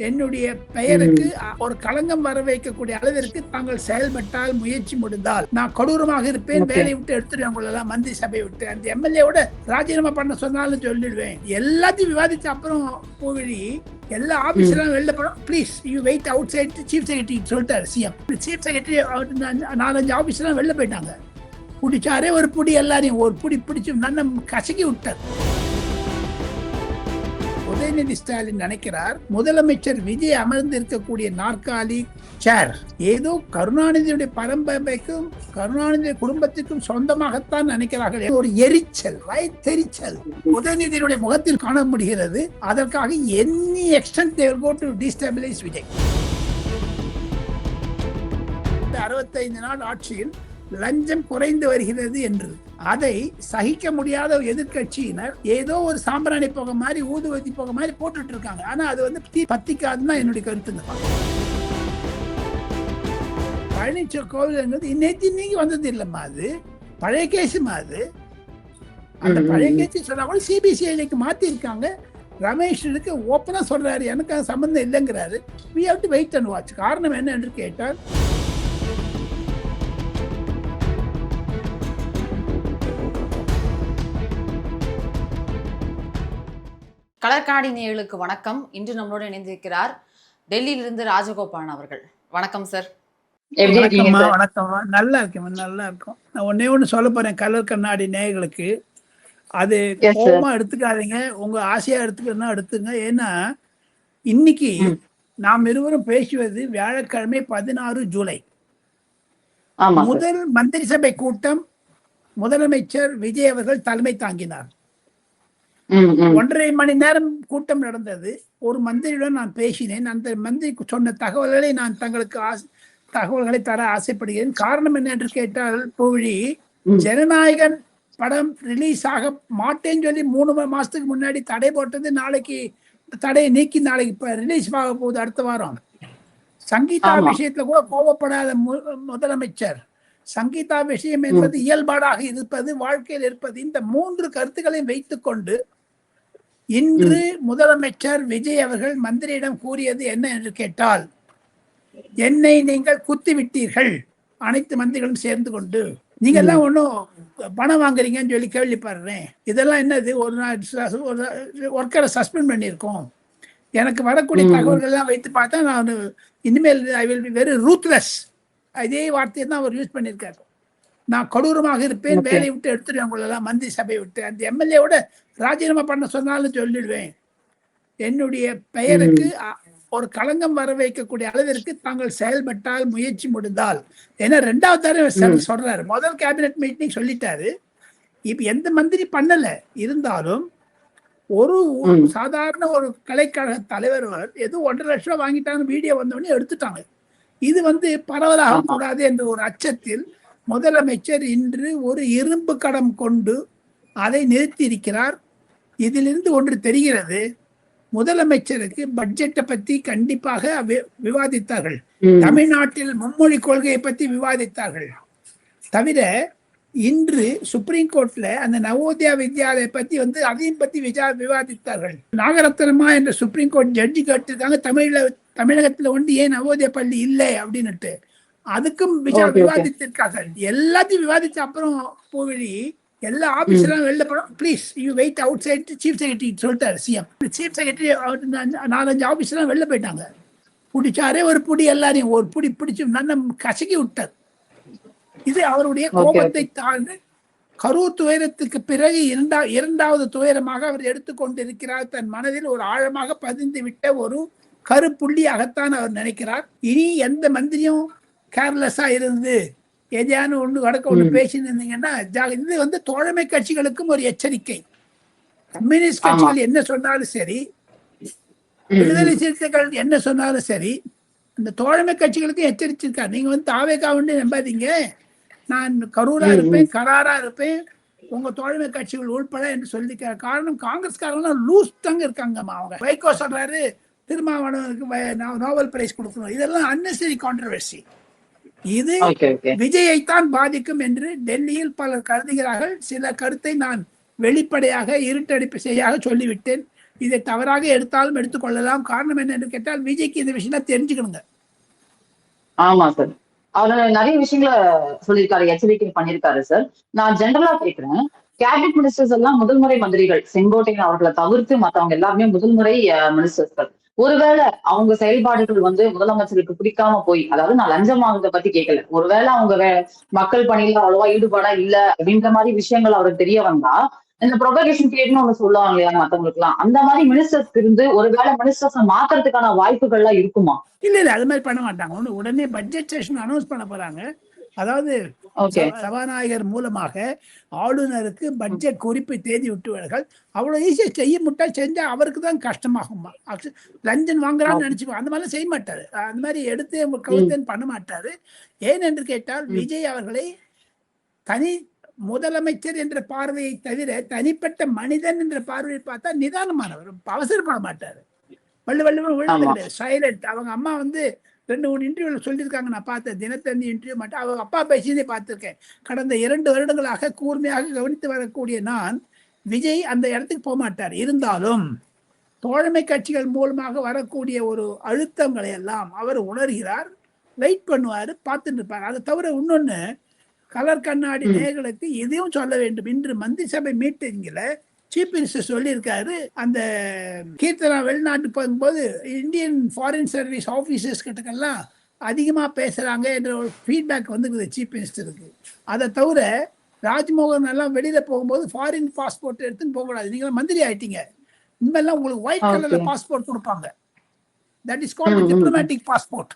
என்னுடைய பெயருக்கு ஒரு களங்கம் வர வைக்கக்கூடிய அளவிற்கு தாங்கள் செயல்பட்டால், முயற்சி முடிந்தால் நான் கொடூரமாக இருப்பேன். வேலையை விட்டு எடுத்துருவேன் உங்களெல்லாம், மந்திரி சபையை விட்டு. அந்த எம்எல்ஏவோட ராஜினாமா பண்ண சொன்னாலும் சொல்லிடுவேன். எல்லாத்தையும் விவாதிச்ச அப்புறம் பூவிழி எல்லா ஆபீஸ்லாம் வெளில போனோம். Please you wait outside chief secretary சொல்லிட்டாரு சிஎம். சீஃப் செக்ரட்டரி 4-5 ஆபீஸ்லாம் வெளில போயிட்டாங்க. பிடிச்சாரே ஒரு புடி, எல்லாரையும் ஒரு புடி பிடிச்சி நன்னம் கசக்கி விட்டார். உதயநிதி ஸ்டாலின் நினைக்கிறார் முதலமைச்சர் விஜய் அமர்ந்து இருக்கக்கூடிய நாற்காலி சேர் ஏதோ கருணாநிதியுடைய பரம்பரைக்கும் கருணாநிதி குடும்பத்திற்கும் சொந்தமாகத்தான் நினைக்கிறார்கள். ஒரு எரிச்சல், வயத்தெரிச்சல் உதயநிதியுடைய முகத்தில் காண முடிகிறது. அதற்காக any extent they will go to destabilize Vijay. 65 நாள் ஆட்சியில் லஞ்சம் குறைந்து வருகிறது என்று அதை சகிக்க முடியாத எதிர்கட்சியினர் ஏதோ ஒரு சாம்பிராணி போக மாதிரி, ஊதுவத்தி போக மாதிரி போட்டுட்டு இருக்காங்க. ஆனா அது வந்து தீ பத்திக்காதுன்னு என்னுடைய கருத்துங்க. பழனிச்சோ கோவில் இன்னைக்கு நீங்க வந்தது இல்லம்மா, அது பழைய கேசுமா. அது அந்த பழைய கேஸ் சொன்னா கூட சிபிசிஐடிக்கு மாத்தி இருக்காங்க. ரமேஷ் ஓப்பனா சொல்றாரு, எனக்கு அது சம்பந்தம் இல்லைங்கிறாரு. we have to wait and watch. காரணம் என்ன என்று கேட்டால், கலர்காடி நேயர்களுக்கு வணக்கம். இன்று நம்மளோட இணைந்திருக்கிறார் டெல்லியிலிருந்து ராஜகோபாலன் அவர்கள். வணக்கம் சார். வணக்கம். நல்லா இருக்கேன், நல்லா இருக்கும். நான் ஒண்ணு சொல்ல போறேன் கலர் கண்ணாடி நேயர்களுக்கு. அது கோபமா எடுத்துக்காதீங்க, உங்க ஆசையா எடுத்துக்கணும்னா எடுத்துங்க. ஏன்னா இன்னைக்கு நாம் இருவரும் பேசுவது வியாழக்கிழமை 16 ஜூலை. முதல் மந்திரி சபை கூட்டம் முதலமைச்சர் விஜய் அவர்கள் தலைமை தாங்கினார். 1.5 மணி நேரம் கூட்டம் நடந்தது. ஒரு மந்திரியுடன் நான் பேசினேன். அந்த மந்திரி சொன்ன தகவல்களை நான் தகவல்களை தர ஆசைப்படுகிறேன். காரணம் என்ன என்று கேட்டால், பூவிழி ஜனநாயகன் படம் ரிலீஸ் ஆக மாட்டேன்னு சொல்லி 3 மாசத்துக்கு முன்னாடி தடை போட்டது, நாளைக்கு தடையை நீக்கி நாளைக்கு இப்ப ரிலீஸ் ஆக போகுது, அடுத்த வாரம். சங்கீதா விஷயத்துல கூட கோபப்படாத முதலமைச்சர், சங்கீதா விஷயம் என்பது இயல்பாடாக இருப்பது, வாழ்க்கையில் இருப்பது, இந்த 3 கருத்துக்களை வைத்துக் கொண்டு இன்று முதலமைச்சர் விஜய் அவர்கள் மந்திரியிடம் கூறியது என்ன என்று கேட்டால், என்னை நீங்கள் குத்தி விட்டீர்கள், அனைத்து மந்திரிகளும் சேர்ந்து கொண்டு. நீங்க எல்லாம் ஒன்னும் பணம் வாங்குறீங்கன்னு சொல்லி கேள்விப்படுறேன். இதெல்லாம் என்னது, ஒரு ஒர்க்கரை சஸ்பெண்ட் பண்ணியிருக்கோம். எனக்கு வரக்கூடிய தகவல்கள் எல்லாம் வைத்து பார்த்தா நான் இனிமேல் I will be very ruthless. இதே வார்த்தையை தான் அவர் யூஸ் பண்ணியிருக்காரு. நான் கொடூரமாக இருப்பேன், வேலையை விட்டு எடுத்துருவேன் உங்களெல்லாம், மந்திரி சபையை விட்டு. அந்த எம்எல்ஏவோட ராஜினாமா பண்ண சொன்னாலும் சொல்லிடுவேன். என்னுடைய பெயருக்கு ஒரு களங்கம் வர வைக்கக்கூடிய அளவிற்கு தாங்கள் செயல்பட்டால், முயற்சி முடிந்தால். ஏன்னா 2வது தடவை சொல்றாரு. முதல் கேபினெட் மீட்டிங் சொல்லிட்டாரு. இப்ப எந்த மந்திரி பண்ணல, இருந்தாலும் ஒரு சாதாரண ஒரு கலைக்கழக தலைவர் ஏதோ 1.5 லட்சம் வாங்கிட்டாங்க, வீடியோ வந்தோடனே எடுத்துட்டாங்க. இது பரவலாக கூடாது என்ற ஒரு அச்சத்தில் முதலமைச்சர் இன்று ஒரு இரும்பு கடம் கொண்டு அதை நிறுத்தி இருக்கிறார். இதிலிருந்து ஒன்று தெரிகிறது, முதலமைச்சருக்கு பட்ஜெட்டை பத்தி கண்டிப்பாக விவாதித்தார்கள். தமிழ்நாட்டில் மும்மொழி கொள்கையை பத்தி விவாதித்தார்கள். தவிர இன்று சுப்ரீம் கோர்ட்ல அந்த நவோதயா வித்யாலய பத்தி அதையும் பத்தி விவாதித்தார்கள். நாகரத்னமா என்ற சுப்ரீம் கோர்ட் ஜட்ஜி கேட்டிருக்காங்க, தமிழகத்துல ஏன் நவோதய பள்ளி இல்லை அப்படின்னுட்டு. அதுக்கும் விவாதித்திருக்கார்கள். எல்லாத்தையும் விவாதிச்ச அப்புறம் பூவிழி எல்லா ஆபீஸ்லாம் வெளில போனோம். Please you wait outside chief secretary சொல்லிட்டாரு சிஎம். சீஃப் செக்ரட்டரி 4-5 ஆபீஸ்லாம் வெளில போயிட்டாங்க. பிடிச்சாரே ஒரு புடி, எல்லாரையும் ஒரு புடி பிடிச்சி நன்னம் கசக்கி விட்டார். இது அவருடைய கோபத்தை தாழ்ந்து கரூர் துயரத்துக்கு பிறகு 2வது துயரமாக அவர் எடுத்துக்கொண்டிருக்கிறார். தன் மனதில் ஒரு ஆழமாக பதிந்து விட்ட ஒரு கருப்புள்ளியாகத்தான் அவர் நினைக்கிறார். இனி எந்த மந்திரியும் கேர்லெஸ்ஸா இருந்து எதையான ஒண்ணு பேசிட்டு இருந்தீங்கன்னா, இது தோழமை கட்சிகளுக்கும் ஒரு எச்சரிக்கை. கம்யூனிஸ்ட் கட்சிகள் என்ன சொன்னாலும் சரி, விடுதலை சிறுத்தைகள் என்ன சொன்னாலும் சரி, அந்த தோழமை கட்சிகளுக்கும் எச்சரிச்சிருக்காரு. நீங்க தாவேகா நம்பாதீங்க, நான் கரூரா இருப்பேன், கராரா இருப்பேன், உங்க தோழமை கட்சிகள் உள்பட என்று சொல்லிக்கிறார். காரணம், காங்கிரஸ்காரங்க லூஸ் தாங்க இருக்காங்கம்மா. அவங்க வைகோ சொல்றாரு திருமாவளவனுக்கு நோபல் பிரைஸ் கொடுக்கணும். இதெல்லாம் அன்னெசரி கான்ட்ரவர்சி. இது விஜயைத்தான் பாதிக்கும் என்று டெல்லியில் பலர் கருதுகிறார்கள். சில கருத்தை நான் வெளிப்படையாக இருட்டடிப்பு செய்யாக சொல்லிவிட்டேன். இதை தவறாக எடுத்தாலும் எடுத்துக்கொள்ளலாம். காரணம் என்ன என்று கேட்டால் விஜய்க்கு இந்த விஷயம் தெரிஞ்சுக்கணுங்க. ஆமா சார். அவரு நிறைய விஷயங்களை சொல்லியிருக்காரு, எச்சரிக்கை பண்ணியிருக்காரு சார். நான் ஜெனரலா கேட்கிறேன், கேபினட் மினிஸ்டர்ஸ் எல்லாம் முதல்முறை மந்திரிகள், செங்கோட்டையன் அவர்களை தவிர்த்து மத்தவங்க எல்லாருமே முதல்முறை மினிஸ்டர்கள். ஒருவேளை அவங்க செயல்பாடுகள் முதலமைச்சருக்கு பிடிக்காம போய், அதாவது நான் லஞ்சம் வாங்குறத பத்தி கேட்கல, ஒருவேளை அவங்க மக்கள் பணியில அவ்வளவா ஈடுபாடா இல்ல அப்படின்ற மாதிரி விஷயங்கள் அவருக்கு தெரிய வந்தா, இந்த ப்ரொபகேஷன் பீரியட்னு ஒண்ணு சொல்லுவாங்க இல்லையா மத்தவங்களுக்கு எல்லாம், அந்த மாதிரி மினிஸ்டர்ஸ்க்கு இருந்து ஒருவேளை மினிஸ்டர்ஸ் மாத்துறதுக்கான வாய்ப்புகள்லாம் இருக்குமா? இல்ல அது மாதிரி பண்ண மாட்டாங்க. உடனே பட்ஜெட் செஷன் அனௌன்ஸ் பண்ண போறாங்க. அதாவது சபாநாயகர் மூலமாக ஆளுநருக்கு பட்ஜெட் குறிப்பு தேதி விட்டுவார்கள். அவ்வளவு ஈஸியா செய்ய முட்டா செஞ்சா அவருக்கு தான் கஷ்டமாகுமா. லஞ்சம் வாங்குறான்னு நினைச்சுக்கோ, அந்த மாதிரிலாம் செய்ய மாட்டாரு. அந்த மாதிரி எடுத்து கவுத்தன் பண்ண மாட்டாரு. ஏன் என்று கேட்டால் விஜய் அவர்களை தனி முதலமைச்சர் என்ற பார்வையை தவிர தனிப்பட்ட மனிதன் என்ற பார்வையை பார்த்தா நிதானமானவர், அவசரப்பட மாட்டாரு. வள்ளு சைலண்ட். அவங்க அம்மா 2-3 இன்டர்வியூல சொல்லியிருக்காங்க, நான் பார்த்தேன், தினத்தந்தி இன்டர்வியூ மட்டும் அவங்க அப்பா பேசியதை பார்த்திருக்கேன். கடந்த 2 வருடங்களாக கூர்மையாக கவனித்து வரக்கூடிய நான், விஜய் அந்த இடத்துக்கு போக மாட்டார். இருந்தாலும் தோழமை கட்சிகள் மூலமாக வரக்கூடிய ஒரு அழுத்தங்களை எல்லாம் அவர் உணர்கிறார், வெயிட் பண்ணுவாரு, பார்த்துட்டு இருப்பார். அதை தவிர இன்னொன்னு, கலர் கண்ணாடி நேயர்களுக்கு எதையும் சொல்ல வேண்டும். இன்று மந்திரி சபை மீட்டிங்ல சீஃப் மினிஸ்டர் சொல்லியிருக்காரு, அந்த கீர்த்தனா வெளிநாட்டு போகும்போது இந்தியன் ஃபாரின் சர்வீஸ் ஆஃபீஸர்ஸ் கிட்டக்கெல்லாம் அதிகமாக பேசுகிறாங்க என்ற ஒரு ஃபீட்பேக் வந்துருக்குது சீஃப் மினிஸ்டருக்கு. அதை தவிர ராஜ்மோகன் எல்லாம் வெளியில் போகும்போது ஃபாரின் பாஸ்போர்ட் எடுத்துன்னு போகக்கூடாது, நீங்களும் மந்திரி ஆயிட்டீங்க, இனிமேல்லாம் உங்களுக்கு ஒயிட் கலரில் பாஸ்போர்ட் கொடுப்பாங்க, that is called diplomatic passport.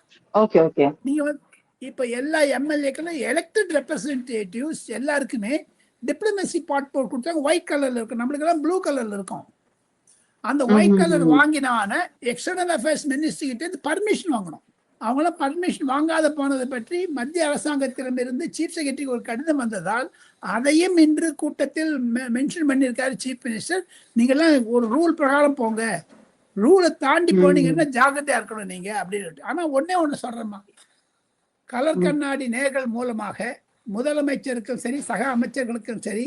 நீங்கள் இப்போ எல்லா எம்எல்ஏக்களும் எலெக்டட் ரெப்ரஸன்டேட்டிவ்ஸ் எல்லாருக்குமே டிப்ளமசி பாஸ்போர்ட் கொடுத்தாங்க, ஒயிட் கலர்ல இருக்கும். நம்மளுக்கு எல்லாம் ப்ளூ கலர்ல இருக்கும். அந்த ஒயிட் கலர் வாங்கினான எக்ஸ்டர்னல் அஃபேர்ஸ் மினிஸ்டர் கிட்ட பர்மிஷன் வாங்கணும். அவங்களாம் பர்மிஷன் வாங்காத போனதை பற்றி மத்திய அரசாங்கத்திடமிருந்து சீஃப் செக்ரட்டரிக்கு ஒரு கடிதம் வந்ததால் அதையும் இன்று கூட்டத்தில் மென்ஷன் பண்ணியிருக்காரு சீஃப் மினிஸ்டர். நீங்கள்லாம் ஒரு ரூல் பிரகாரம் போங்க, ரூலை தாண்டி போனீங்கன்னா ஜாகிரதையா இருக்கணும் நீங்க அப்படின்னு. ஆனா ஒண்ணு சொல்றேம்மா, கலர் கண்ணாடி நேர்கள் மூலமாக முதலமைச்சருக்கும் சரி சக அமைச்சர்களுக்கும் சரி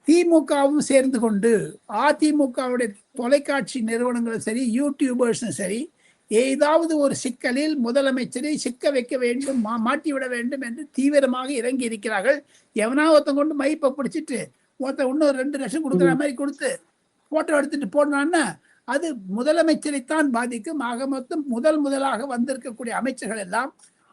திமுகவும் சேர்ந்து கொண்டு அதிமுகவுடைய தொலைக்காட்சி நிறுவனங்களும் சரி யூடியூபர்ஸும் சரி ஏதாவது ஒரு சிக்கலில் முதலமைச்சரை சிக்க வைக்க வேண்டும், மாட்டிவிட வேண்டும் என்று தீவிரமாக இறங்கி இருக்கிறார்கள். எவனா ஒருத்தன் கொண்டு மைப்பை பிடிச்சிட்டு ஒருத்தன் இன்னும் 2 லட்சம் கொடுக்குற மாதிரி கொடுத்து போட்டோ எடுத்துட்டு போனான்னா அது முதலமைச்சரைத்தான் பாதிக்கும். ஆக மொத்தம் முதலாக வந்திருக்கக்கூடிய அமைச்சர்கள் எல்லாம்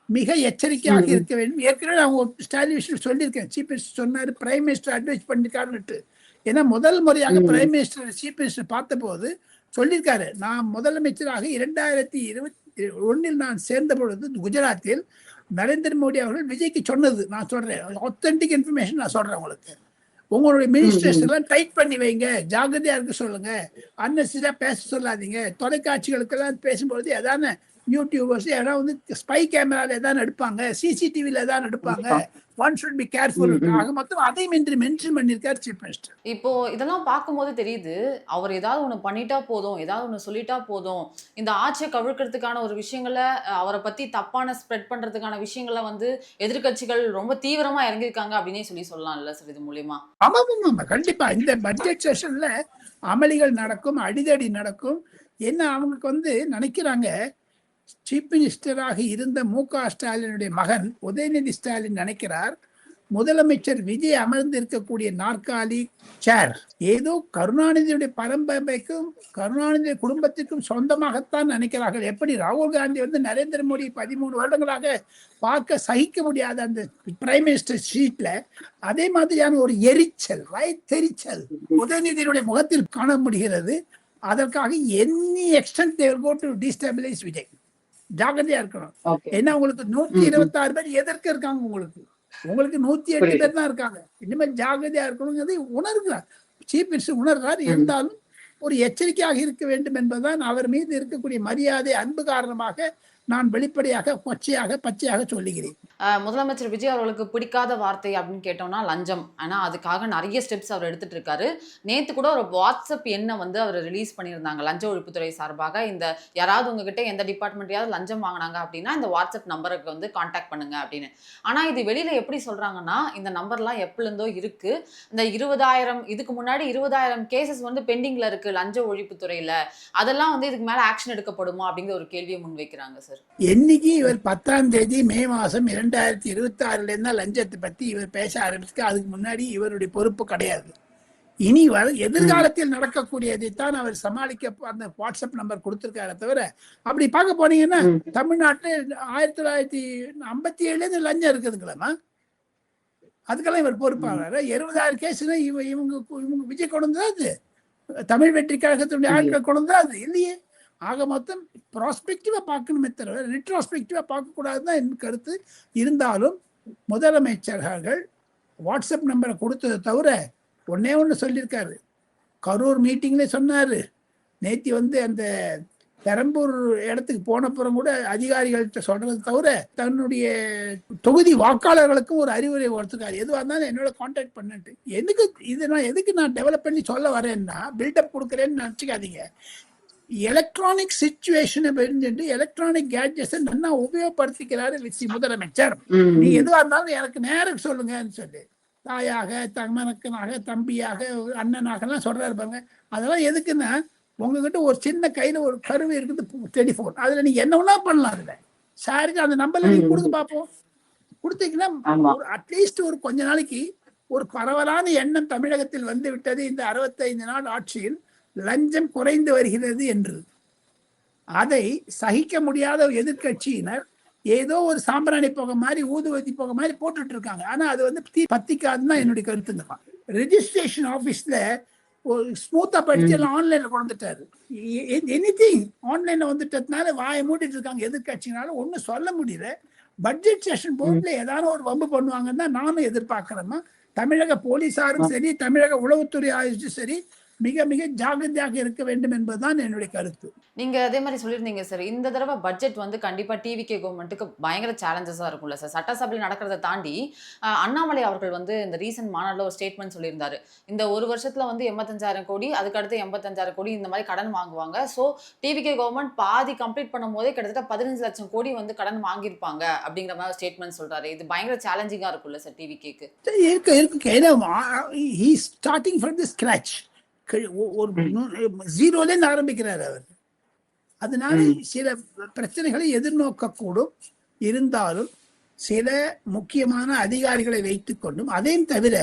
மிக எச்சரிக்கையாக இருக்க வேண்டும். ஏற்கனவே அவங்க ஸ்டாலின் விஷயம் சொல்லியிருக்கேன், சீஃப் மினிஸ்டர் சொன்னாரு, பிரைம் மினிஸ்டர் அட்வைஸ் பண்ணிருக்காருன்னுட்டு. ஏன்னா முதல் முறையாக பிரைம் மினிஸ்டர் சீஃப் மினிஸ்டர் பார்த்த போது சொல்லியிருக்காரு, நான் முதலமைச்சராக 2021 நான் சேர்ந்த பொழுது குஜராத்தில் நரேந்திர மோடி அவர்கள் விஜய்க்கு சொன்னது, நான் சொல்றேன், ஆத்தென்டிக் இன்ஃபர்மேஷன் நான் சொல்றேன் உங்களுக்கு, உங்களுடைய மினிஸ்டர்ஸ் எல்லாம் டைட் பண்ணி வைங்க, ஜாகிரதையா இருக்க சொல்லுங்க, அன்னெசரியா பேச சொல்லாதீங்க, தொலைக்காட்சிகளுக்கெல்லாம் பேசும்போது எதான யூடியூபர்ஸ் ஏதாவது ஸ்பை கேமரால ஏதாவது எடுப்பாங்க, சிசிடிவில ஏதாவது எடுப்பாங்க, ஒன் ஷுட் பி கேர்ஃபுல். ஆக மொத்தம் அதையும் இன்று மென்ஷன் பண்ணியிருக்காரு சீஃப் மினிஸ்டர். இப்போ இதெல்லாம் பார்க்கும்போது தெரியுது, அவர் ஏதாவது ஒன்று பண்ணிட்டா போதும், ஏதாவது ஒன்று சொல்லிட்டா போதும், இந்த ஆட்சியை கவிழ்க்கிறதுக்கான ஒரு விஷயங்களை, அவரை பத்தி தப்பான ஸ்ப்ரெட் பண்றதுக்கான விஷயங்களை எதிர்கட்சிகள் ரொம்ப தீவிரமா இறங்கியிருக்காங்க அப்படின்னே சொல்லலாம்ல சார் இது மூலியமா? ஆமா கண்டிப்பா. இந்த பட்ஜெட் செஷன்ல அமளிகள் நடக்கும், அடிதடி நடக்கும். என்ன அவங்களுக்கு நினைக்கிறாங்க, சீஃப் மினிஸ்டராக இருந்த மு.க. ஸ்டாலினுடைய மகன் உதயநிதி ஸ்டாலின் நினைக்கிறார், முதலமைச்சர் விஜய் அமர்ந்திருக்கக்கூடிய நாற்காலி சேர் ஏதோ கருணாநிதியுடைய பரம்பரைக்கும் கருணாநிதி குடும்பத்திற்கும் சொந்தமாகத்தான் நினைக்கிறார்கள். எப்படி ராகுல் காந்தி நரேந்திர மோடி 13 வருடங்களாக பார்க்க சகிக்க முடியாத அந்த பிரைம் மினிஸ்டர் சீட்ல அதே மாதிரியான ஒரு எரிச்சல், வயிற்றெரிச்சல் உதயநிதியுடைய முகத்தில் காண முடிகிறது. அதற்காக any extent they will go to destabilize Vijay. ஜாகிரதையா இருக்கணும். ஏன்னா உங்களுக்கு 126 பேர் எதற்கு இருக்காங்க, உங்களுக்கு 108 பேர் தான் இருக்காங்க. இனிமேல் ஜாகிரதையா இருக்கணுங்கிறது உணர்கிறார் சீஃப் மினிஸ்டர், உணர்கிறார். இருந்தாலும் ஒரு எச்சரிக்கையாக இருக்க வேண்டும் என்பதுதான் அவர் மீது இருக்கக்கூடிய மரியாதை, அன்பு காரணமாக நான் வெளிப்படையாக பச்சையாக சொல்லுகிறேன். முதலமைச்சர் விஜய் அவர்களுக்கு பிடிக்காத வார்த்தை அப்படின்னு கேட்டோம்னா லஞ்சம். ஆனா அதுக்காக நிறைய ஸ்டெப்ஸ் அவர் எடுத்துட்டு இருக்காரு. நேத்து கூட ஒரு வாட்ஸ்அப் எண்ணை வந்து அவர் ரிலீஸ் பண்ணியிருந்தாங்க லஞ்ச ஒழிப்புத்துறை சார்பாக. இந்த யாராவது உங்ககிட்ட எந்த டிபார்ட்மெண்ட்லயாவது லஞ்சம் வாங்கினாங்க அப்படின்னா இந்த வாட்ஸ்அப் நம்பருக்கு வந்து கான்டாக்ட் பண்ணுங்க அப்படின்னு. ஆனா இது வெளியில எப்படி சொல்றாங்கன்னா இந்த நம்பர்லாம் எப்பல இருந்தோ இருக்கு. இந்த 20,000 இதுக்கு முன்னாடி 20,000 கேசஸ் வந்து பெண்டிங்ல இருக்கு லஞ்ச ஒழிப்புத்துறையில. அதெல்லாம் வந்து இதுக்கு மேல ஆக்ஷன் எடுக்கப்படுமா அப்படிங்கிற ஒரு கேள்வியை முன்வைக்கிறாங்க சார். என்னைக்கு இவர் 10ஆம் தேதி மே மாசம் 2026 இருந்தா லஞ்சத்தை பத்தி இவர் பேச ஆரம்பிச்சு, அதுக்கு முன்னாடி இவருடைய பொறுப்பு கிடையாது. இனி எதிர்காலத்தில் நடக்கக்கூடியதைத்தான் அவர் சமாளிக்க அந்த வாட்ஸ்அப் நம்பர் கொடுத்திருக்காரு தவிர, அப்படி பார்க்க போனீங்கன்னா தமிழ்நாட்டில் 1957 லஞ்சம் இருக்குதுங்களாமா, அதுக்கெல்லாம் இவர் பொறுப்பாகிறாரு. 70,000 கேஸ்னா இவங்க விஜய் கொண்டு அது தமிழ் வெற்றி கழகத்தினுடைய ஆட்கள் கொண்டு அது இல்லையே. ஆக மொத்தம் ப்ராஸ்பெக்டிவா பார்க்கணுமே தவிர ரிட்ரோஸ்பெக்டிவா பார்க்கக்கூடாதுதான் என் கருத்து. இருந்தாலும் முதலமைச்சர்கள் வாட்ஸ்அப் நம்பரை கொடுத்ததை தவிர ஒண்ணு சொல்லியிருக்காரு. கரூர் மீட்டிங்ல சொன்னாரு. நேத்தி வந்து அந்த பெரம்பூர் இடத்துக்கு போனப்புறம் கூட அதிகாரிகள்கிட்ட சொல்றது தவிர தன்னுடைய தொகுதி வாக்காளர்களுக்கும் ஒரு அறிவுரை கொடுத்துருக்காரு. எதுவாக இருந்தாலும் என்னோட கான்டாக்ட் பண்ணிட்டு எதுக்கு நான் டெவலப் பண்ணி சொல்ல வரேன்னா பில்டப் கொடுக்குறேன்னு நினச்சிக்காதீங்க. எலக்ட்ரானிக் சிச்சுவேஷனை தெரிஞ்சுட்டு எலக்ட்ரானிக் கேட்ஜெட்ஸை நல்லா உபயோகப்படுத்திக்கிறாரு முதலமைச்சர். நீ எதுவா இருந்தாலும் எனக்கு நேரம் சொல்லுங்கன்னு சொல்லி தாயாக தமனக்கனாக தம்பியாக அண்ணனாக எல்லாம் சொல்றாரு பாருங்க. அதெல்லாம் எதுக்குன்னா உங்ககிட்ட ஒரு சின்ன கையில ஒரு கருவி இருக்குது டெலிஃபோன், அதுல நீங்க என்ன வேணா பண்ணலாம். அதுல சாருக்கு அந்த நம்பர்ல நீங்க கொடுக்க பார்ப்போம். கொடுத்தீங்கன்னா ஒரு அட்லீஸ்ட் ஒரு கொஞ்ச நாளைக்கு ஒரு பரவலான எண்ணம் தமிழகத்தில் வந்து விட்டது. இந்த 65 நாள் ஆட்சியில் லஞ்சம் குறைந்து வருகிறது என்று அதை சகிக்க முடியாத எதிர்கட்சியினர் ஏதோ ஒரு சாம்பிராணி போக மாதிரி ஊதுவத்தி போக மாதிரி போட்டுட்டு இருக்காங்க. ஆனா அது வந்து பத்திக்காதுன்னா என்னுடைய கருத்துங்க. ரெஜிஸ்ட்ரேஷன் ஆபீஸ்ல ஒரு ஸ்மூத்தா படிச்சு எல்லாம் ஆன்லைன்ல கொண்டுட்டாரு. எனிதிங் ஆன்லைன்ல வந்துட்டதுனால வாயை மூடிட்டு இருக்காங்க எதிர்கட்சினால ஒன்னும் சொல்ல முடியல. பட்ஜெட் செஷன் போர்ட்ல ஏதாவது ஒரு வம்பு பண்ணுவாங்கன்னா நானும் எதிர்பார்க்கிறேன்னா தமிழக போலீசாரும் சரி தமிழக உளவுத்துறை ஆயுஷும் சரி மிக மிக ஜாகிரதையாக இருக்க வேண்டும் என்பதுதான் என்னுடைய கருத்து. நீங்க அதே மாதிரி சொல்லியிருந்தீங்க சார், இந்த தடவை பட்ஜெட் வந்து கண்டிப்பா டிவிகே கவர்மெண்ட்டுக்கு பயங்கர சேலஞ்சஸா இருக்கும்ல சார். சட்டசபையில் நடக்கிறத தாண்டி அண்ணாமலை அவர்கள் வந்து இந்த ரீசன்ட் மாநாடுல ஒரு ஸ்டேட்மெண்ட் சொல்லியிருந்தாரு. இந்த ஒரு வருஷத்துல வந்து 85,000 கோடி, அதுக்கு அடுத்து 85,000 கோடி இந்த மாதிரி கடன் வாங்குவாங்க. ஸோ டிவிகே கவர்மெண்ட் பாதி கம்ப்ளீட் பண்ணும் போதே கிட்டத்தட்ட 15 லட்சம் கோடி வந்து கடன் வாங்கியிருப்பாங்க அப்படிங்கிற மாதிரி ஸ்டேட்மெண்ட் சொல்றாரு. இது பயங்கர சேலஞ்சிங்கா இருக்கும்ல சார் டிவிகேக்கு? ஒரு ஜீரோல ஆரம்பிக்கிறார் அவர். அதனால சில பிரச்சனைகளை எதிர்நோக்க கூடும். இருந்தாலும் சில முக்கியமான அதிகாரிகளை வைத்துக் கொண்டும் அதையும் தவிர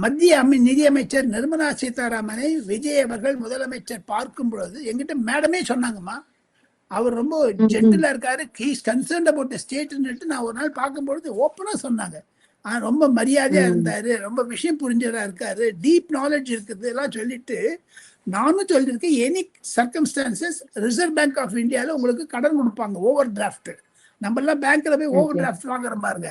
மத்திய நிதியமைச்சர் நிர்மலா சீதாராமனை விஜய் அவர்கள் முதலமைச்சர் பார்க்கும் பொழுது எங்கிட்ட மேடமே சொன்னாங்கம்மா, அவர் ரொம்ப ஜென்டிலா இருக்காரு, he's concerned about the state. நான் ஒரு நாள் பார்க்கும்பொழுது ஓப்பனா சொன்னாங்க, ரொம்ப மரியாதையா இருந்தாரு, ரொம்ப விஷயம் புரிஞ்சதா இருக்காரு, டீப் நாலேஜ் இருக்குது எல்லாம் சொல்லிட்டு நானும் சொல்லியிருக்கேன். Any circumstances reserve bank of இந்தியாவில் உங்களுக்கு கடன் கொடுப்பாங்க ஓவர் டிராஃப்ட். நம்ம எல்லாம் பேங்க்ல போய் ஓவர் டிராஃப்ட் வாங்குற பாருங்க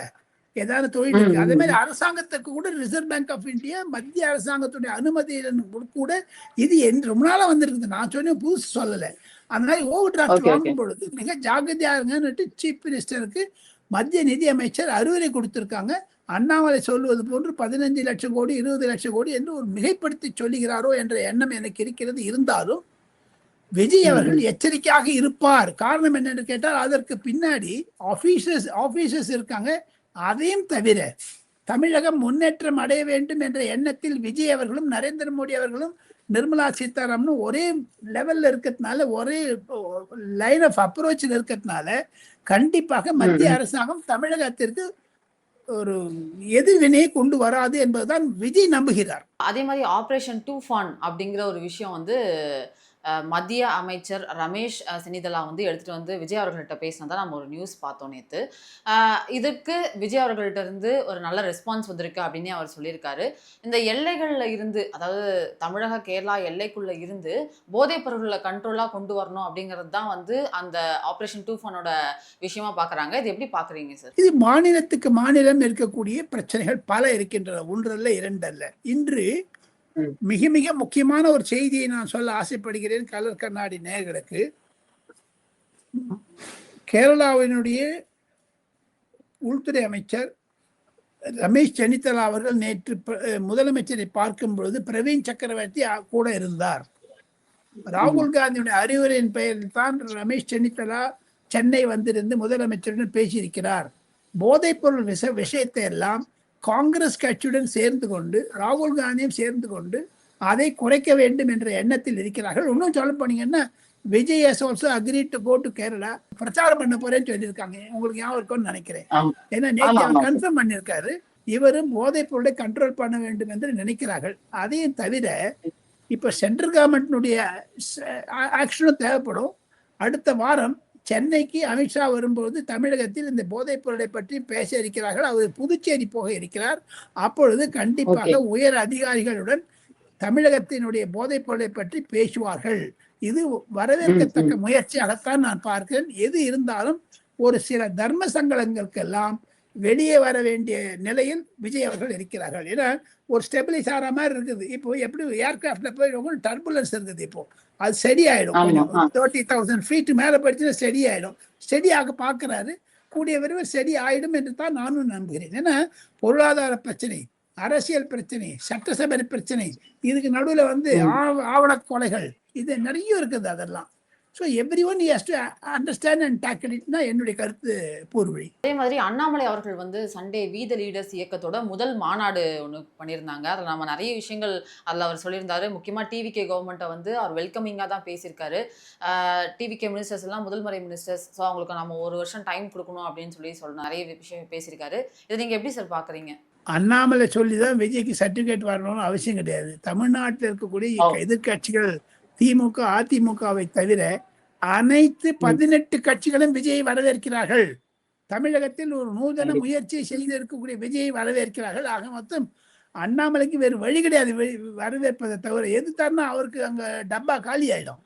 ஏதாவது தொழில். அதே மாதிரி அரசாங்கத்துக்கு கூட ரிசர்வ் பேங்க் ஆஃப் இந்தியா மத்திய அரசாங்கத்துடைய அனுமதியுடன் கூட இது ரொம்ப நாளா வந்திருக்குது. நான் சொன்னேன், புதுசு சொல்லலை. அந்த மாதிரி ஓவர் டிராஃப்ட் வாங்கும் பொழுது மிக ஜாகிரதையா இருங்கன்னு சீஃப் மினிஸ்டருக்கு மத்திய நிதி அமைச்சர் அறிவுரை கொடுத்திருக்காங்க. அண்ணாமலை சொல்வது போன்று 15 லட்சம் கோடி 20 லட்சம் கோடி என்று ஒரு மிகைப்படுத்தி சொல்லுகிறாரோ என்ற எண்ணம் எனக்கு இருக்கிறது. இருந்தாலும் விஜய் அவர்கள் எச்சரிக்கையாக இருப்பார். காரணம் என்னன்னு கேட்டால் அதற்கு பின்னாடி ஆபீசர்ஸ் இருக்காங்க. அதையும் தவிர தமிழகம் முன்னேற்றம் அடைய வேண்டும் என்ற எண்ணத்தில் விஜய் அவர்களும் நரேந்திர மோடி அவர்களும் நிர்மலா சீதாராமனும் ஒரே லெவல்ல இருக்கிறதுனால, ஒரே லைன் ஆஃப் அப்ரோச்சில் இருக்கிறதுனால கண்டிப்பாக மத்திய அரசாங்கம் தமிழகத்திற்கு ஒரு எதிர்வினையை கொண்டு வராது என்பதுதான் விஜய் நம்புகிறார். அதே மாதிரி ஆபரேஷன் டூஃபான் அப்படிங்கிற ஒரு விஷயம் வந்து மத்திய அமைச்சர் ரமேஷ் சென்னிதலா வந்து எடுத்துட்டு வந்து விஜய் அவர்கள்ட்ட பேசினதா நம்ம ஒரு நியூஸ் பார்த்தோம் நேற்று. இதுக்கு விஜய் அவர்கள்ட்ட இருந்து ஒரு நல்ல ரெஸ்பான்ஸ் வந்திருக்கு அப்படின்னு அவர் சொல்லியிருக்காரு. இந்த எல்லைகள்ல இருந்து, அதாவது தமிழக கேரளா எல்லைக்குள்ள இருந்து போதைப் பொருள்களை கண்ட்ரோலா கொண்டு வரணும் அப்படிங்கிறது தான் வந்து அந்த ஆபரேஷன் டூஃபானோட விஷயமா பாக்குறாங்க. இது எப்படி பாக்குறீங்க சார்? இது மாநிலத்துக்கு மாநிலம் இருக்கக்கூடிய பிரச்சனைகள் பல இருக்கின்றன, ஒன்றல்ல இரண்டல்ல. இன்று மிக மிக முக்கியமான ஒரு செய்தியை நான் சொல்ல ஆசைப்படுகிறேன் கலர் கண்ணாடி நேயர்களுக்கு. கேரளாவினுடைய உள்துறை அமைச்சர் ரமேஷ் சென்னித்தலா அவர்கள் நேற்று முதலமைச்சரை பார்க்கும் பொழுது பிரவீன் சக்கரவர்த்தி கூட இருந்தார். ராகுல் காந்தியுடைய அறிவுரையின் பெயரில் தான் ரமேஷ் சென்னித்தலா சென்னை வந்திருந்து முதலமைச்சருடன் பேசியிருக்கிறார். போதைப் பொருள் விஷயத்தை எல்லாம் காங்கிரஸ் கட்சியுடன் சேர்ந்து கொண்டு ராகுல் காந்தியும் சேர்ந்து கொண்டு அதை குறைக்க வேண்டும் என்ற எண்ணத்தில் இருக்கிறார்கள். இன்னும் சொல்ல போனீங்கன்னா Vijay has also agree to go to Kerala, பிரச்சாரம் பண்ண போறேன்னு சொல்லியிருக்காங்க. உங்களுக்கு ஞாபகம் இருக்கும்னு நினைக்கிறேன். ஏன்னா நேற்று அவர் கன்ஃபார்ம் பண்ணியிருக்காரு இவரும் போதைப் பொருளை கண்ட்ரோல் பண்ண வேண்டும் என்று நினைக்கிறார்கள். அதையும் தவிர இப்ப சென்ட்ரல் கவர்மெண்ட்னுடைய ஆக்ஷனும் தேவைப்படும். அடுத்த வாரம் சென்னைக்கு அமித்ஷா வரும்போது தமிழகத்தில் இந்த போதைப் பொருளை பற்றி பேச இருக்கிறார்கள். அவர் புதுச்சேரி போக இருக்கிறார். அப்பொழுது கண்டிப்பாக உயர் அதிகாரிகளுடன் தமிழகத்தினுடைய போதைப் பொருளை பற்றி பேசுவார்கள். இது வரவேற்கத்தக்க முயற்சியாகத்தான் நான் பார்க்கிறேன். எது இருந்தாலும் ஒரு சில தர்ம சங்கடங்களுக்கெல்லாம் வெளியே வர வேண்டிய நிலையில் விஜய் அவர்கள் இருக்கிறார்கள். ஏன்னா ஒரு ஸ்டெபிலைஸ் ஆகிற மாதிரி இருக்குது. இப்போ எப்படி ஏர்கிராஃப்ட்ல போய் டர்புலன்ஸ் இருக்குது, இப்போ அது ஸ்டெடி ஆயிடும். 30,000 feet மேல படிச்சுன்னா ஸ்டெடி ஆயிடும். ஸ்டெடியாக பார்க்கிறாரு. கூடிய விரைவில் ஸ்டெடி ஆயிடும் என்று தான் நானும் நம்புகிறேன். ஏன்னா பொருளாதார பிரச்சனை, அரசியல் பிரச்சனை, சட்டசபை பிரச்சனை, இதுக்கு நடுவில் ஆவண கொலைகள், இது நிறைய இருக்குது. அதெல்லாம் so everyone has to understand and tackle இட்னா என்னுடைய கருத்து பூர்வழி. அதே மாதிரி அண்ணாமலை அவர்கள் சண்டே வீத லீடர்ஸ் இயக்கத்தோட முதல் மாநாடு ஒன்று பண்ணியிருந்தாங்க. அதில் நம்ம நிறைய விஷயங்கள் அதில் அவர் சொல்லியிருந்தாரு. முக்கியமாக டிவிகே கவர்மெண்ட்டை அவர் வெல்கமிங்காக தான் பேசியிருக்காரு. டிவிகே மினிஸ்டர்ஸ் எல்லாம் முதல் முறை மினிஸ்டர்ஸ், ஸோ அவங்களுக்கு நம்ம 1 வருஷம் டைம் கொடுக்கணும் அப்படின்னு சொல்லி நிறைய விஷயம் பேசியிருக்காரு. இதை நீங்கள் எப்படி சார் பார்க்குறீங்க? அண்ணாமலை சொல்லிதான் விஜய்க்கு சர்டிபிகேட் வரணும்னு அவசியம் கிடையாது. தமிழ்நாட்டில் இருக்கக்கூடிய எதிர்கட்சிகள் திமுக அதிமுகவை தவிர அனைத்து 18 கட்சிகளும் விஜயை வரவேற்கிறார்கள். தமிழகத்தில் ஒரு நூதன முயற்சியை செய்து இருக்கக்கூடிய விஜயை வரவேற்கிறார்கள். ஆக மொத்தம் அண்ணாமலைக்கு வேறு வழி கிடையாது வரவேற்பதை தவிர. எதுத்தாருன்னா அவருக்கு அங்க டப்பா காலி ஆயிடும்.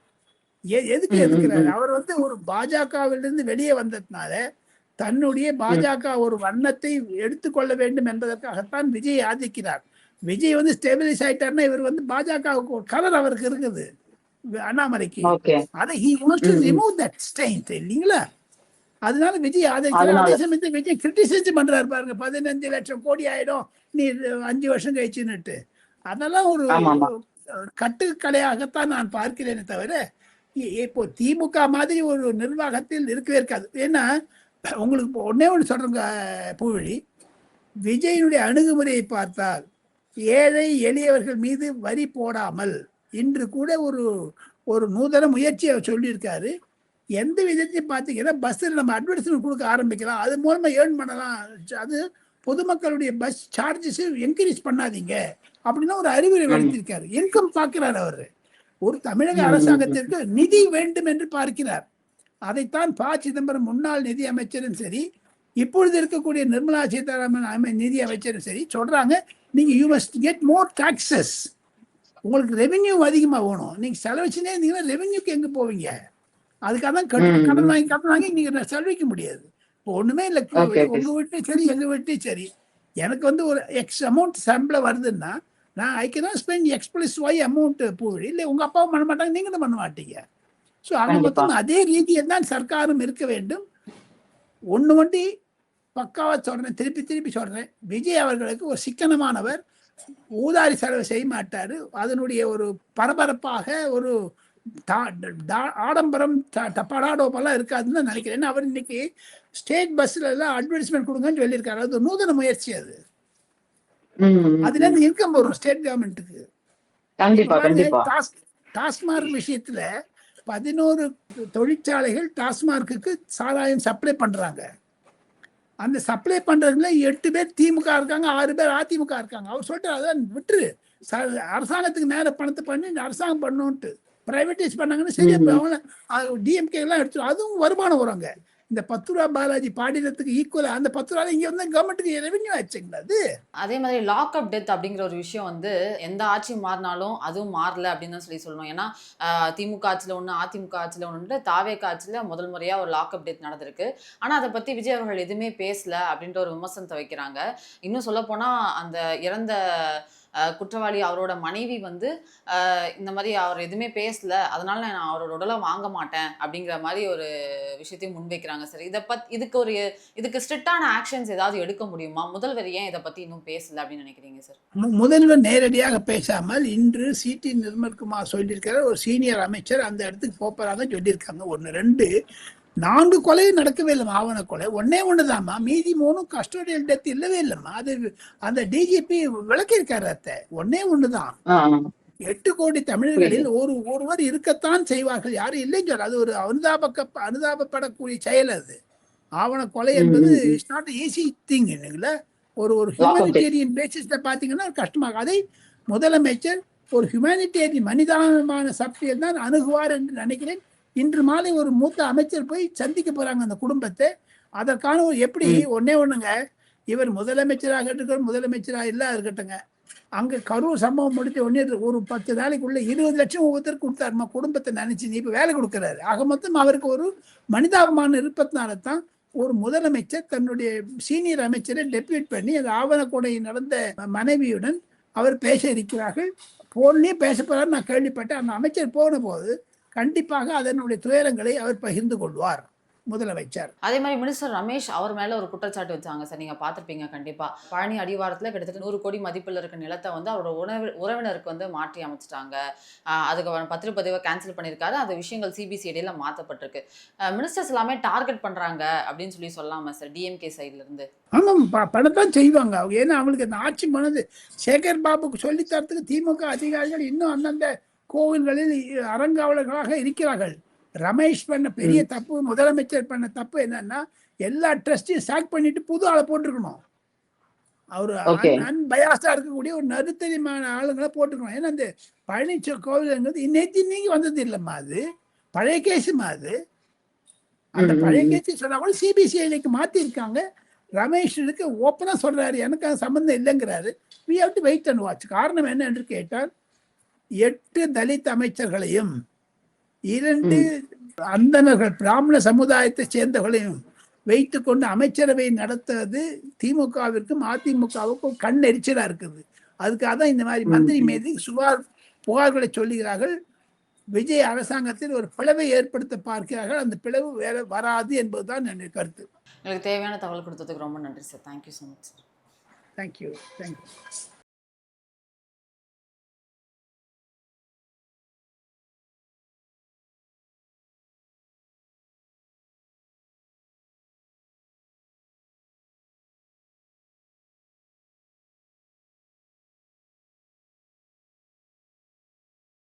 எதுக்கு எதுக்கிறாரு? அவர் ஒரு பாஜகவிலிருந்து வெளியே வந்ததுனால தன்னுடைய பாஜக ஒரு வண்ணத்தை எடுத்துக்கொள்ள வேண்டும் என்பதற்காகத்தான் விஜய் ஆதிக்கிறார். விஜய் ஸ்டெபிலைஸ் ஆயிட்டார்னா இவர் பாஜகவுக்கு ஒரு கலர் அவருக்கு இருக்குது அண்ணாமலைக்கு. அதை he wants to remove that stain இல்லீங்களா? அதனால விஜய் ஆதரிக்கிறார். அதே சமயத்தில் விஜய் கிரிட்டிசைஸ் பண்றாரு பாருங்க, 15 லட்சம் கோடி ஆயிடும் நீ 5 வருஷம் கழிச்சுன்னுட்டு. அதெல்லாம் ஒரு கட்டுக்கலையாகத்தான் நான் பார்க்கிறேனே தவிர இப்போ திமுக மாதிரி ஒரு நிர்வாகத்தில் இருக்கவே இருக்காது. ஏன்னா உங்களுக்கு ஒன்னே ஒன்று சொல்றேங்க பூவழி, விஜயனுடைய அணுகுமுறையை பார்த்தால் ஏழை எளியவர்கள் மீது வரி போடாமல் இன்று கூட ஒரு நூதன முயற்சியை சொல்லியிருக்காரு. எந்த விதத்தையும் பார்த்தீங்கன்னா பஸ்ஸில் நம்ம அட்வர்டைஸ்மெண்ட் கொடுக்க ஆரம்பிக்கலாம், அது மூலமாக ஏர்ன் பண்ணலாம். அது பொதுமக்களுடைய பஸ் சார்ஜஸ் என்கரேஜ் பண்ணாதீங்க அப்படின்னு ஒரு அறிவுரை வழங்கியிருக்காரு. இன்கம் பார்க்கிறார் அவர். ஒரு தமிழக அரசாங்கத்திற்கு நிதி வேண்டும் என்று பார்க்கிறார். அதைத்தான் ப. சிதம்பரம் முன்னாள் நிதி அமைச்சரும் சரி, இப்பொழுது இருக்கக்கூடிய நிர்மலா சீதாராமன் நிதி அமைச்சரும் சரி சொல்றாங்க, நீங்க you must get more taxes. உங்களுக்கு ரெவென்யூ அதிகமாக வேணும். நீங்க செலவச்சுனே இருந்தீங்கன்னா ரெவென்யூக்கு எங்க போவீங்க? அதுக்காக தான் கடன் வாங்கி நீங்க செலவிக்க முடியாது. இப்போ ஒண்ணுமே இல்லை, உங்க வீட்டையும் சரி எங்க வீட்டையும் சரி, எனக்கு ஒரு எக்ஸ் அமௌண்ட் சம்பளம் வருதுன்னா நான் I can spend X+Y amount பூவழி. இல்லை உங்க அப்பாவும் பண்ண மாட்டாங்க, நீங்களும் பண்ண மாட்டீங்க. ஸோ அங்கே மொத்தம் அதே ரீதியை தான் சர்க்காரும் இருக்க வேண்டும். ஒண்டி பக்காவா சொல்றேன், திருப்பி சொல்றேன், விஜய் அவர்களுக்கு ஒரு சிக்கனமானவர், ஊதாரி செலவு செய்ய மாட்டாரு. அதனுடைய ஒரு பரபரப்பாக ஒரு ஆடம்பரம் டப்பாடாடோப்பெல்லாம் இருக்காதுன்னு நினைக்கிறேன். அவர் இன்னைக்கு ஸ்டேட் பஸ்ல எல்லாம் அட்வர்டைஸ்மெண்ட் கொடுங்கன்னு சொல்லியிருக்காரு. அது நூதன முயற்சி. அதுல இருந்து இன்கம் வரும் ஸ்டேட் கவர்மெண்ட்டுக்கு. டாஸ்மார்க் விஷயத்துல 11 தொழிற்சாலைகள் டாஸ்மார்க்கு சாராயம் சப்ளை பண்றாங்க. அந்த சப்ளை பண்றதுல 8 பேர் திமுக இருக்காங்க, 6 பேர் அதிமுக இருக்காங்க. அவர் சொல்லிட்டு அதான் விட்டுரு, அரசாங்கத்துக்கு நேர பணத்தை பண்ணி அரசாங்கம் பண்ணுன்ட்டு பிரைவேடைஸ் பண்ணாங்கன்னு சரி. டிஎம்கே எல்லாம் எடுத்து அதுவும் வருமானம் வருவாங்க. இந்த 10 ரூபா பாலாஜி பாடினத்துக்கு ஈக்குவலா அந்த 10 ரூபா இங்க கவர்மெண்ட்டுக்கு ரெவென்யூ ஆச்சுங்களா? அது அதே மாதிரி லாக் அப் டெத் அப்படிங்கிற ஒரு விஷயம் எந்த ஆட்சி மாறினாலும் அதுவும் மாறல அப்படின்னு தான் சொல்லணும். ஏன்னா திமுக ஆட்சியில் ஒன்று, அதிமுக ஆட்சியில் ஒன்று, தாவேக ஆட்சியில் முதல் முறையா ஒரு லாக் அப் டெத் நடந்திருக்கு. ஆனா அதை பத்தி விஜய் அவர்கள் எதுவுமே பேசல அப்படின்ற ஒரு விமர்சனத்தை வைக்கிறாங்க. இன்னும் சொல்ல போனா அந்த இறந்த குற்றவாளி அவரோட மனைவி வந்து இந்த மாதிரி அவர் எதுவுமே பேசல, அதனால நான் அவரோட உடலை வாங்க மாட்டேன் அப்படிங்கிற மாதிரி ஒரு விஷயத்தையும் முன்வைக்கிறாங்க சார். இதுக்கு ஸ்ட்ரிக்டான ஆக்ஷன்ஸ் ஏதாவது எடுக்க முடியுமா? முதல்வர் ஏன் இதை பத்தி இன்னும் பேசல அப்படின்னு நினைக்கிறீங்க சார்? முதல்வர் நேரடியாக பேசாமல் இன்று சிடி நிர்மல்குமார் சொல்லியிருக்கிற ஒரு சீனியர் அமைச்சர் அந்த இடத்துக்கு போப்பறாங்க சொல்லியிருக்காங்க. 1 2 4 கொலையும் நடக்கவே இல்லைம்மா. ஆவண கொலை ஒன்னே ஒண்ணுதாம்மா, மீதி 3 கஸ்டோடியல் டெத் இல்லவே இல்லைம்மா. அது அந்த டிஜிபி விளக்கியிருக்காரு. அத்தை ஒன்னே ஒண்ணுதான். 8 கோடி தமிழர்களில் ஒருவர் இருக்கத்தான் செய்வார்கள், யாரும் இல்லைன்னு சொல்ல. அது ஒரு அனுதாபப்படக்கூடிய செயல். அது ஆவண கொலை என்பது இட்ஸ் நாட் ஈஸி திங் இல்லைங்களா. ஒரு ஹியூமனிடேரியன் பேசிஸ்ல பாத்தீங்கன்னா கஷ்டமாக. அதை முதலமைச்சர் ஒரு ஹியூமனிடேரியன் மனிதானமான சக்தியில் தான் அணுகுவார் என்று நினைக்கிறேன். இன்று மாலை ஒரு மூத்த அமைச்சர் போய் சந்திக்க போறாங்க அந்த குடும்பத்தை. அதற்கான ஒரு எப்படி ஒன்னே ஒண்ணுங்க, இவர் முதலமைச்சராக இருக்கட்டும், முதலமைச்சராக இல்ல இருக்கட்டுங்க, அங்க கரூர் சம்பவம் முடிஞ்ச உடனே ஒரு 10 நாளைக்குள்ள 20 லட்சம் ஒவ்வொருத்தருக்கு கொடுத்தாருமா. குடும்பத்தை நினைச்சு நீ இப்ப வேலை கொடுக்கறாரு. ஆக மொத்தம் அவருக்கு ஒரு மனிதாபமான இருப்பதனால தான் ஒரு முதலமைச்சர் தன்னுடைய சீனியர் அமைச்சரை டெப்யூட் பண்ணி அந்த ஆவணக்கொடை நடந்த மனைவியுடன் அவர் பேச இருக்கிறார்கள். போன்லயே பேச போறாரு நான் கேள்விப்பட்டேன். அந்த அமைச்சர் போன போது கண்டிப்பாக அதனுடைய துயரங்களை அவர் பகிர்ந்து கொள்வார் முதலமைச்சர். அதே மாதிரி மினிஸ்டர் ரமேஷ் அவர் மேல ஒரு குற்றச்சாட்டு வச்சாங்க சார், நீங்க பார்த்திருப்பீங்க கண்டிப்பா. பழனி அடிவாரத்துல கிட்டத்தட்ட 100 கோடி மதிப்பில் இருக்க நிலத்தை வந்து அவரோட உறவினருக்கு வந்து மாற்றி அமைச்சிட்டாங்க. அதுக்கு அவர் பத்திரப்பதிவை கேன்சல் பண்ணியிருக்காரு. அந்த விஷயங்கள் சிபிசிஐடியில மாற்றப்பட்டிருக்கு. மினிஸ்டர்ஸ் எல்லாமே டார்கெட் பண்றாங்க அப்படின்னு சொல்லலாமா சார் டிஎம்கே சைட்ல இருந்து? ஆமாம், பணத்தான் செய்வாங்க அவங்க. ஏன்னா அவங்களுக்கு அந்த ஆட்சி மனது சேகர் பாபுக்கு சொல்லித்தரத்துக்கு திமுக அதிகாரிகள் இன்னும் அந்தந்த கோவில்களில் அறங்காவலர்களாக இருக்கிறார்கள். ரமேஷ் பண்ண பெரிய தப்பு, முதலமைச்சர் பண்ண தப்பு என்னன்னா எல்லா ட்ரஸ்டையும் சாக் பண்ணிட்டு புது ஆளை போட்டிருக்கணும். அவரு அன்பயாசா இருக்கக்கூடிய ஒரு நடுத்தரமான ஆளுங்களை போட்டுக்கணும். ஏன்னா இந்த பழனி கோவில்ங்கிறது இன்னைக்கு வந்தது இல்லைம்மா. அது பழைய கேஸுமா. அது அந்த பழைய கேஸ் சொன்னா கூட சிபிசிஐடிக்கு மாத்தி இருக்காங்க. ரமேஷுக்கு ஓப்பனா சொல்றாரு எனக்கு அது சம்பந்தம் இல்லைங்கிறாரு. we have to wait and watch. காரணம் என்ன என்று கேட்டால் 8 தலித் அமைச்சர்களையும் 2 அந்தணர்கள் பிராமண சமுதாயத்தை சேர்ந்தவர்களையும் வைத்துக் கொண்டு அமைச்சரவை நடத்துவது திமுகவிற்கும் அதிமுகவுக்கும் கண் எரிச்சலா இருக்குது. அதுக்காக தான் இந்த மாதிரி மந்திரி மீது புகார்களை சொல்லுகிறார்கள். விஜய் அரசாங்கத்தில் ஒரு பிளவை ஏற்படுத்த பார்க்கிறார்கள். அந்த பிளவு வேற வராது என்பதுதான் என்னுடைய கருத்து. உங்களுக்கு தேவையான தகவல் கொடுத்ததுக்கு ரொம்ப நன்றி sir. Thank you so much sir. Thank you.